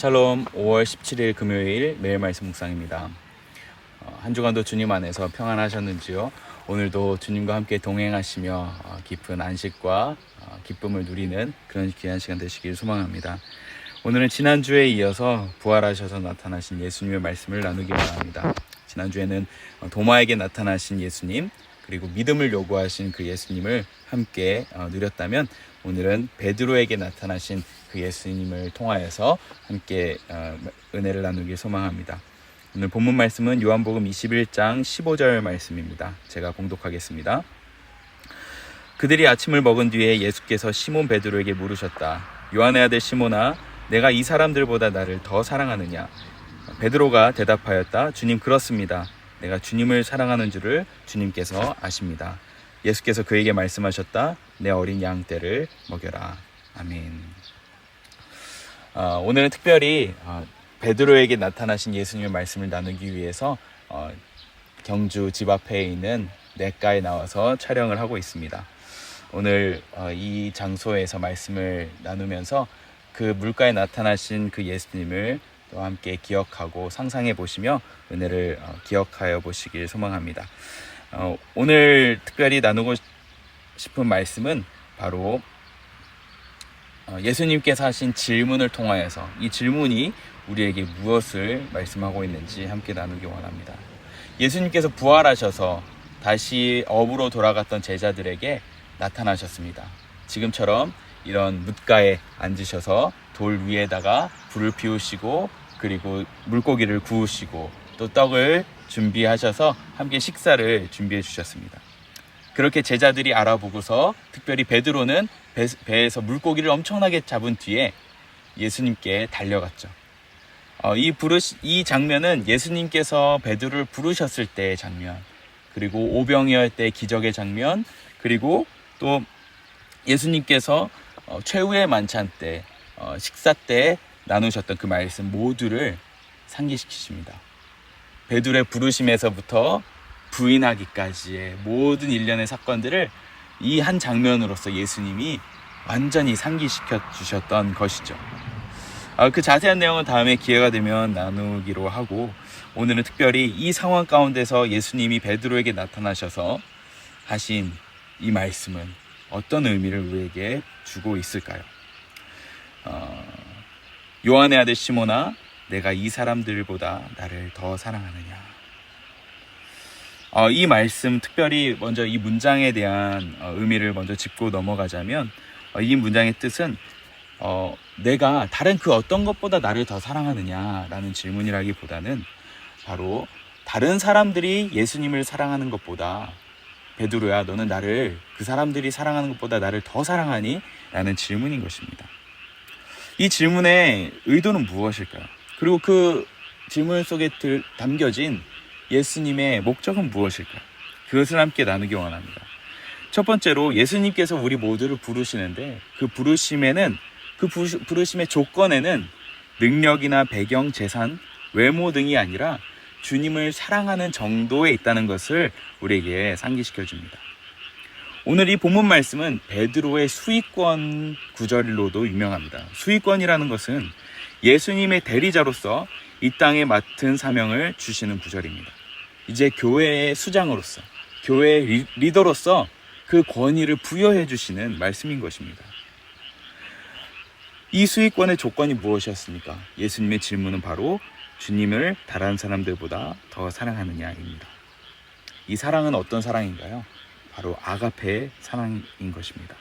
샬롬. 5월 17일 금요일 매일 말씀 묵상입니다. 한 주간도 주님 안에서 평안하셨는지요? 오늘도 주님과 함께 동행하시며 깊은 안식과 기쁨을 누리는 그런 귀한 시간 되시길 소망합니다. 오늘은 지난주에 이어서 부활하셔서 나타나신 예수님의 말씀을 나누기 원합니다. 지난주에는 도마에게 나타나신 예수님, 그리고 믿음을 요구하신 그 예수님을 함께 누렸다면, 오늘은 베드로에게 나타나신 그 예수님을 통하여서 함께 은혜를 나누길 소망합니다. 오늘 본문 말씀은 요한복음 21장 15절 말씀입니다. 제가 봉독하겠습니다. 그들이 아침을 먹은 뒤에 예수께서 시몬 베드로에게 물으셨다. 요한의 아들 시몬아, 내가 이 사람들보다 나를 더 사랑하느냐? 베드로가 대답하였다. 주님, 그렇습니다. 내가 주님을 사랑하는 줄을 주님께서 아십니다. 예수께서 그에게 말씀하셨다. 내 어린 양 떼를 먹여라. 아멘. 오늘은 특별히 베드로에게 나타나신 예수님의 말씀을 나누기 위해서 경주 집 앞에 있는 냇가에 나와서 촬영을 하고 있습니다. 오늘 이 장소에서 말씀을 나누면서 그 물가에 나타나신 그 예수님을 또 함께 기억하고 상상해 보시며 은혜를 기억하여 보시길 소망합니다. 오늘 특별히 나누고 싶은 말씀은 바로 예수님께서 하신 질문을 통하여서 이 질문이 우리에게 무엇을 말씀하고 있는지 함께 나누기 원합니다. 예수님께서 부활하셔서 다시 업으로 돌아갔던 제자들에게 나타나셨습니다. 지금처럼 이런 뭇가에 앉으셔서 돌 위에다가 불을 피우시고, 그리고 물고기를 구우시고 또 떡을 준비하셔서 함께 식사를 준비해 주셨습니다. 그렇게 제자들이 알아보고서 특별히 베드로는 배에서 물고기를 엄청나게 잡은 뒤에 예수님께 달려갔죠. 이 장면은 예수님께서 베드로를 부르셨을 때의 장면, 그리고 오병이어 때 기적의 장면, 그리고 또 예수님께서 최후의 만찬 때 식사 때 나누셨던 그 말씀 모두를 상기시키십니다. 베드로의 부르심에서부터 부인하기까지의 모든 일련의 사건들을 이 한 장면으로서 예수님이 완전히 상기시켜 주셨던 것이죠. 그 자세한 내용은 다음에 기회가 되면 나누기로 하고, 오늘은 특별히 이 상황 가운데서 예수님이 베드로에게 나타나셔서 하신 이 말씀은 어떤 의미를 우리에게 주고 있을까요? 요한의 아들 시몬아, 내가 이 사람들보다 나를 더 사랑하느냐? 이 말씀, 특별히 먼저 이 문장에 대한 의미를 먼저 짚고 넘어가자면, 이 문장의 뜻은 내가 다른 그 어떤 것보다 나를 더 사랑하느냐라는 질문이라기보다는 바로 다른 사람들이 예수님을 사랑하는 것보다, 베드로야, 너는 나를 그 사람들이 사랑하는 것보다 나를 더 사랑하니? 라는 질문인 것입니다. 이 질문의 의도는 무엇일까요? 그리고 그 질문 속에 담겨진 예수님의 목적은 무엇일까요? 그것을 함께 나누기 원합니다. 첫 번째로, 예수님께서 우리 모두를 부르시는데 그 부르심에는, 그 부르심의 조건에는 능력이나 배경, 재산, 외모 등이 아니라 주님을 사랑하는 정도에 있다는 것을 우리에게 상기시켜 줍니다. 오늘 이 본문 말씀은 베드로의 수익권 구절로도 유명합니다. 수익권이라는 것은 예수님의 대리자로서 이 땅에 맡은 사명을 주시는 구절입니다. 이제 교회의 수장으로서, 교회의 리더로서 그 권위를 부여해 주시는 말씀인 것입니다. 이 수익권의 조건이 무엇이었습니까? 예수님의 질문은 바로 주님을 다른 사람들보다 더 사랑하느냐입니다. 이 사랑은 어떤 사랑인가요? 바로 아가페의 사랑인 것입니다.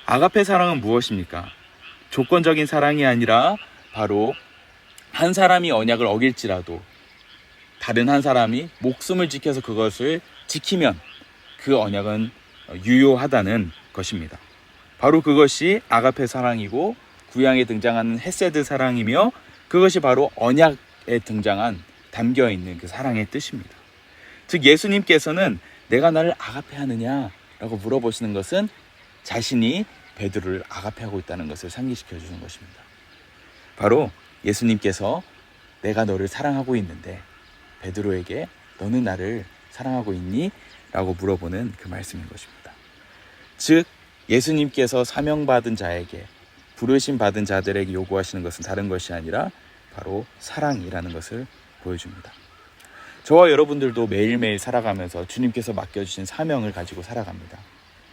아가페 사랑은 무엇입니까? 조건적인 사랑이 아니라 바로 한 사람이 언약을 어길지라도 다른 한 사람이 목숨을 지켜서 그것을 지키면 그 언약은 유효하다는 것입니다. 바로 그것이 아가페 사랑이고, 구약에 등장하는 헤세드 사랑이며, 그것이 바로 언약에 등장한 담겨있는 그 사랑의 뜻입니다. 즉, 예수님께서는 내가 나를 아가페하느냐 라고 물어보시는 것은 자신이 베드로를 아가페하고 있다는 것을 상기시켜 주는 것입니다. 바로 예수님께서 내가 너를 사랑하고 있는데 베드로에게 너는 나를 사랑하고 있니? 라고 물어보는 그 말씀인 것입니다. 즉, 예수님께서 사명받은 자에게, 부르심 받은 자들에게 요구하시는 것은 다른 것이 아니라 바로 사랑이라는 것을 보여줍니다. 저와 여러분들도 매일매일 살아가면서 주님께서 맡겨주신 사명을 가지고 살아갑니다.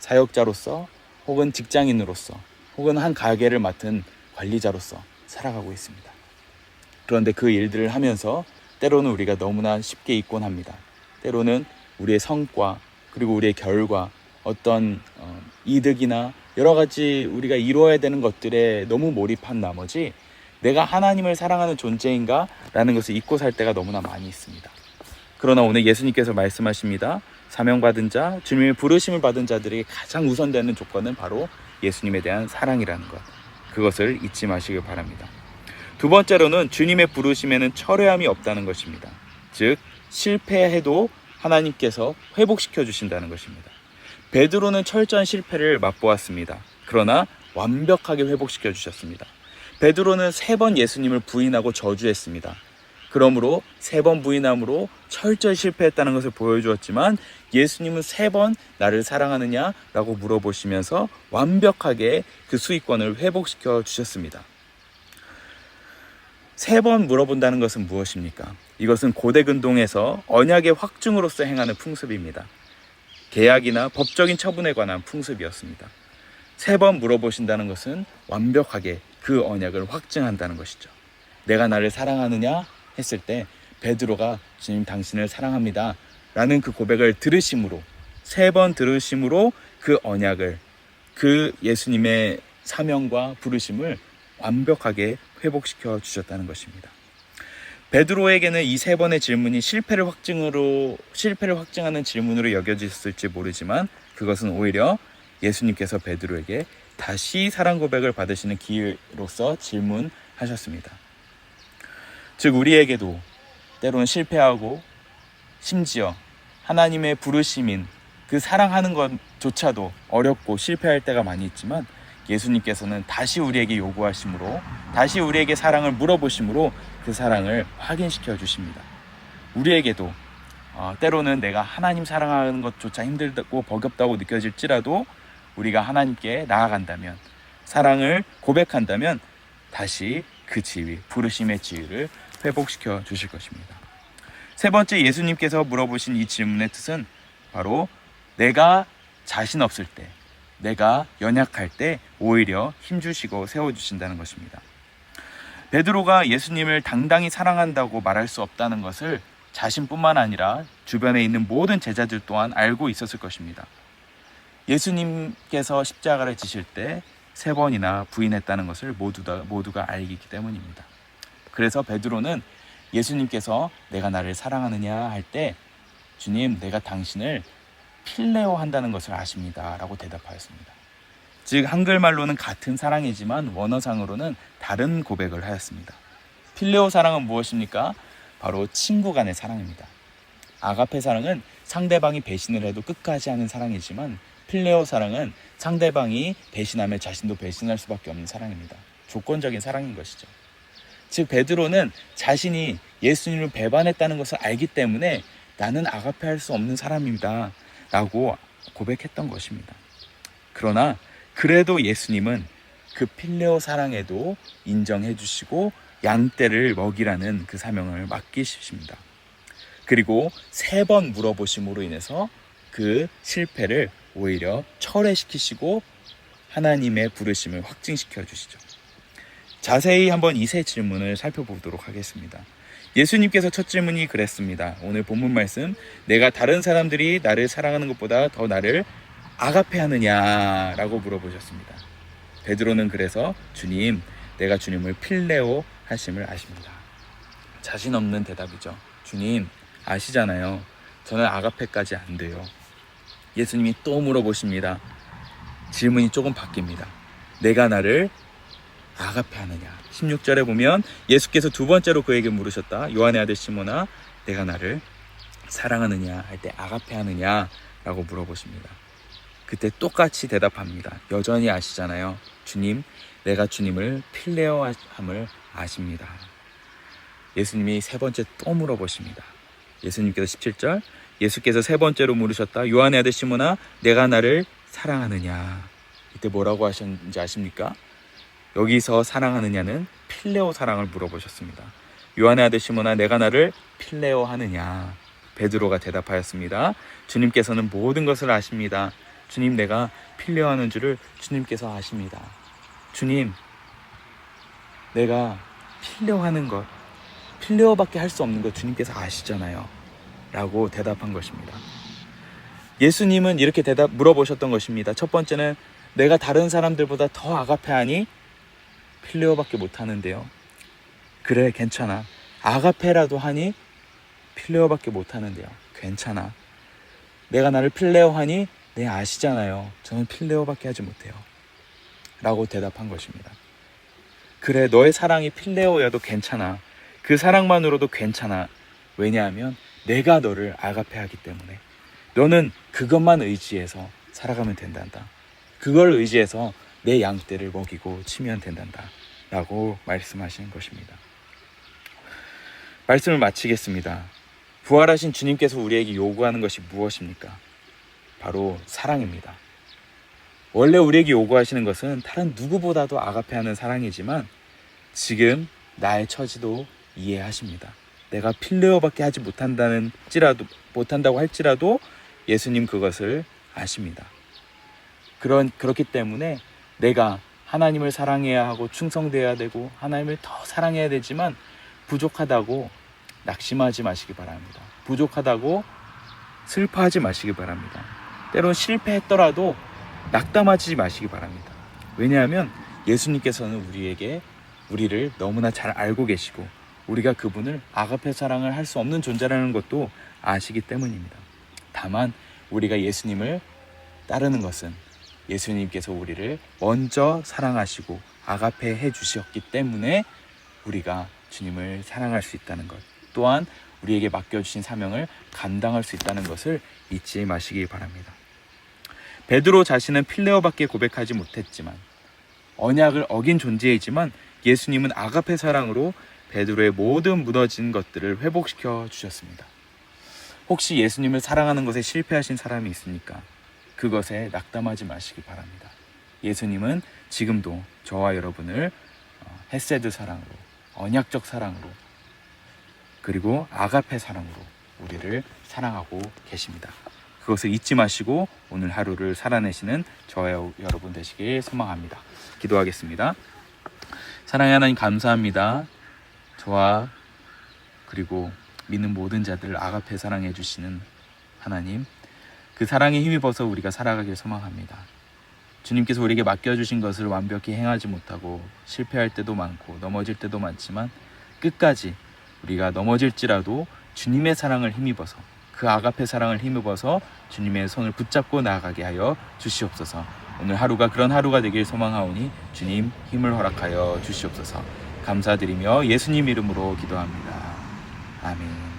사역자로서 혹은 직장인으로서 혹은 한 가게를 맡은 관리자로서 살아가고 있습니다. 그런데 그 일들을 하면서 때로는 우리가 너무나 쉽게 잊곤 합니다. 때로는 우리의 성과 그리고 우리의 결과 어떤 이득이나 여러 가지 우리가 이루어야 되는 것들에 너무 몰입한 나머지 내가 하나님을 사랑하는 존재인가? 라는 것을 잊고 살 때가 너무나 많이 있습니다. 그러나 오늘 예수님께서 말씀하십니다. 사명받은 자, 주님의 부르심을 받은 자들에게 가장 우선되는 조건은 바로 예수님에 대한 사랑이라는 것. 그것을 잊지 마시길 바랍니다. 두 번째로는 주님의 부르심에는 철회함이 없다는 것입니다. 즉 실패해도 하나님께서 회복시켜 주신다는 것입니다. 베드로는 철저한 실패를 맛보았습니다. 그러나 완벽하게 회복시켜 주셨습니다. 베드로는 3번 예수님을 부인하고 저주했습니다. 그러므로 3번 부인함으로 철저히 실패했다는 것을 보여주었지만 예수님은 3번 나를 사랑하느냐? 라고 물어보시면서 완벽하게 그 수익권을 회복시켜 주셨습니다. 3번 물어본다는 것은 무엇입니까? 이것은 고대 근동에서 언약의 확증으로서 행하는 풍습입니다. 계약이나 법적인 처분에 관한 풍습이었습니다. 3번 물어보신다는 것은 완벽하게 그 언약을 확증한다는 것이죠. 내가 나를 사랑하느냐 했을 때 베드로가 주님 당신을 사랑합니다 라는 그 고백을 들으심으로 3번 들으심으로 그 언약을 그 예수님의 사명과 부르심을 완벽하게 회복시켜 주셨다는 것입니다. 베드로에게는 이 3번의 질문이 실패를 확증하는 질문으로 여겨졌을지 모르지만 그것은 오히려 예수님께서 베드로에게 다시 사랑 고백을 받으시는 기회로서 질문하셨습니다. 즉 우리에게도 때로는 실패하고 심지어 하나님의 부르심인 그 사랑하는 것조차도 어렵고 실패할 때가 많이 있지만 예수님께서는 다시 우리에게 요구하심으로 다시 우리에게 사랑을 물어보심으로 그 사랑을 확인시켜 주십니다. 우리에게도 때로는 내가 하나님 사랑하는 것조차 힘들고 버겁다고 느껴질지라도 우리가 하나님께 나아간다면 사랑을 고백한다면 다시 그 지위, 부르심의 지위를 회복시켜 주실 것입니다. 3번째 예수님께서 물어보신 이 질문의 뜻은 바로 내가 자신 없을 때 내가 연약할 때 오히려 힘주시고 세워주신다는 것입니다. 베드로가 예수님을 당당히 사랑한다고 말할 수 없다는 것을 자신뿐만 아니라 주변에 있는 모든 제자들 또한 알고 있었을 것입니다. 예수님께서 십자가를 지실 때 3번이나 부인했다는 것을 모두가 알기 때문입니다. 그래서 베드로는 예수님께서 내가 나를 사랑하느냐 할 때 주님 내가 당신을 필레오 한다는 것을 아십니다 라고 대답하였습니다. 즉 한글말로는 같은 사랑이지만 원어상으로는 다른 고백을 하였습니다. 필레오 사랑은 무엇입니까? 바로 친구 간의 사랑입니다. 아가페 사랑은 상대방이 배신을 해도 끝까지 하는 사랑이지만 필레오 사랑은 상대방이 배신하면 자신도 배신할 수밖에 없는 사랑입니다. 조건적인 사랑인 것이죠. 즉 베드로는 자신이 예수님을 배반했다는 것을 알기 때문에 나는 아가페 할 수 없는 사람입니다 라고 고백했던 것입니다. 그러나 그래도 예수님은 그 필레오 사랑에도 인정해 주시고 양떼를 먹이라는 그 사명을 맡기십니다. 그리고 3번 물어보심으로 인해서 그 실패를 오히려 철회시키시고 하나님의 부르심을 확증시켜 주시죠. 자세히 한번 이 세 질문을 살펴보도록 하겠습니다. 예수님께서 첫 질문이 그랬습니다. 오늘 본문 말씀, 내가 다른 사람들이 나를 사랑하는 것보다 더 나를 아가페하느냐라고 물어보셨습니다. 베드로는 그래서 주님, 내가 주님을 필레오 하심을 아십니다. 자신 없는 대답이죠. 주님, 아시잖아요. 저는 아가페까지 안 돼요. 예수님이 또 물어보십니다. 질문이 조금 바뀝니다. 내가 나를 아가페하느냐. 16절에 보면 예수께서 2번째로 그에게 물으셨다. 요한의 아들 시몬아, 내가 나를 사랑하느냐 할 때 아가페하느냐 라고 물어보십니다. 그때 똑같이 대답합니다. 여전히 아시잖아요. 주님, 내가 주님을 필레오 함을 아십니다. 예수님이 3번째 또 물어보십니다. 예수님께서 17절, 예수께서 3번째로 물으셨다. 요한의 아들 시몬아, 내가 나를 사랑하느냐. 이때 뭐라고 하셨는지 아십니까? 여기서 사랑하느냐는 필레오 사랑을 물어보셨습니다. 요한의 아들 시몬아, 내가 나를 필레오 하느냐? 베드로가 대답하였습니다. 주님께서는 모든 것을 아십니다. 주님, 내가 필레오 하는 줄을 주님께서 아십니다. 주님, 내가 필레오 하는 것, 필레오밖에 할 수 없는 것 주님께서 아시잖아요 라고 대답한 것입니다. 예수님은 이렇게 물어보셨던 것입니다. 첫 번째는 내가 다른 사람들보다 더 아가페하니? 필레오밖에 못하는데요. 그래, 괜찮아. 아가페라도 하니? 필레오밖에 못하는데요. 괜찮아. 내가 나를 필레오 하니? 네, 아시잖아요. 저는 필레오밖에 하지 못해요 라고 대답한 것입니다. 그래, 너의 사랑이 필레오여도 괜찮아. 그 사랑만으로도 괜찮아. 왜냐하면 내가 너를 아가페하기 때문에. 너는 그것만 의지해서 살아가면 된단다. 그걸 의지해서 내 양떼를 먹이고 치면 된단다 라고 말씀하시는 것입니다. 말씀을 마치겠습니다. 부활하신 주님께서 우리에게 요구하는 것이 무엇입니까? 바로 사랑입니다. 원래 우리에게 요구하시는 것은 다른 누구보다도 아가페하는 사랑이지만 지금 나의 처지도 이해하십니다. 내가 필레오밖에 하지 못한다고 할지라도 예수님 그것을 아십니다. 그렇기 때문에 내가 하나님을 사랑해야 하고 충성되어야 되고 하나님을 더 사랑해야 되지만 부족하다고 낙심하지 마시기 바랍니다. 부족하다고 슬퍼하지 마시기 바랍니다. 때론 실패했더라도 낙담하지 마시기 바랍니다. 왜냐하면 예수님께서는 우리를 너무나 잘 알고 계시고 우리가 그분을 아가페 사랑을 할 수 없는 존재라는 것도 아시기 때문입니다. 다만 우리가 예수님을 따르는 것은 예수님께서 우리를 먼저 사랑하시고 아가페 해주셨기 때문에 우리가 주님을 사랑할 수 있다는 것, 또한 우리에게 맡겨주신 사명을 감당할 수 있다는 것을 잊지 마시기 바랍니다. 베드로 자신은 필레오밖에 고백하지 못했지만 언약을 어긴 존재이지만 예수님은 아가페 사랑으로 베드로의 모든 무너진 것들을 회복시켜 주셨습니다. 혹시 예수님을 사랑하는 것에 실패하신 사람이 있습니까? 그것에 낙담하지 마시기 바랍니다. 예수님은 지금도 저와 여러분을 헤세드 사랑으로, 언약적 사랑으로, 그리고 아가페 사랑으로 우리를 사랑하고 계십니다. 그것을 잊지 마시고 오늘 하루를 살아내시는 저와 여러분 되시길 소망합니다. 기도하겠습니다. 사랑의 하나님, 감사합니다. 저와 그리고 믿는 모든 자들을 아가페 사랑해 주시는 하나님, 그 사랑에 힘입어서 우리가 살아가길 소망합니다. 주님께서 우리에게 맡겨주신 것을 완벽히 행하지 못하고 실패할 때도 많고 넘어질 때도 많지만 끝까지 우리가 넘어질지라도 주님의 사랑을 힘입어서, 그 아가페 사랑을 힘입어서 주님의 손을 붙잡고 나아가게 하여 주시옵소서. 오늘 하루가 그런 하루가 되길 소망하오니 주님 힘을 허락하여 주시옵소서. 감사드리며 예수님 이름으로 기도합니다. 아멘.